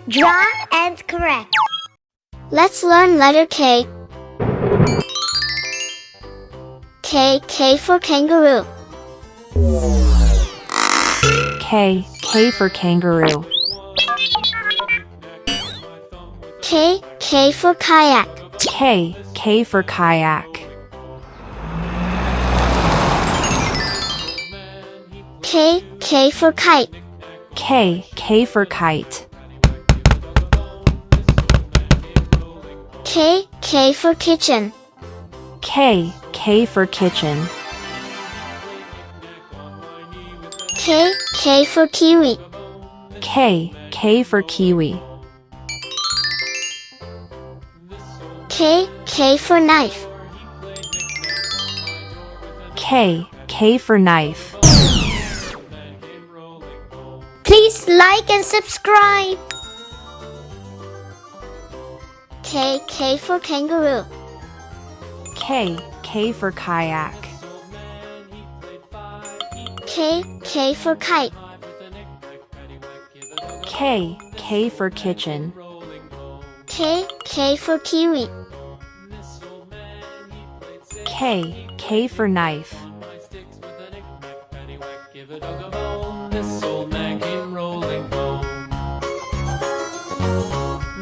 Draw and correct. Let's learn letter K. K for kangaroo. K for kangaroo. K for kayak. K for kayak. K for kite. K for kite. K for kitchen. K for kitchen. K for kiwi. K for kiwi. K for knife. K for knife. Please like and subscribe. K for kangaroo. K for kayak. K for kite. K for kitchen. K for kiwi. K for knife. This old man came rolling home.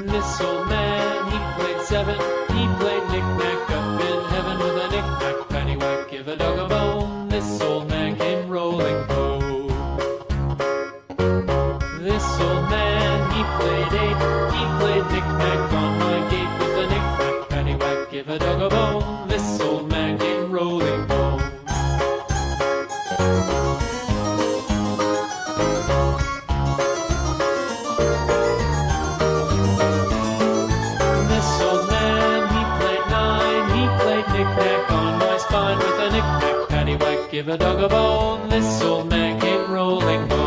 This old man, he played seven. He played knick-knack up in heaven with a knick-knack, paddywhack, give a dog a bone. This old man came rolling home. This old man, he played eight. He played knick-knack on my gate with a knick-knack, paddywhack, give a dog a bone. This old man came rolling home. This old man, he played nine. He played knick-knack on my spine with a knick-knack, paddywhack, give a dog a bone. This old man came rolling home.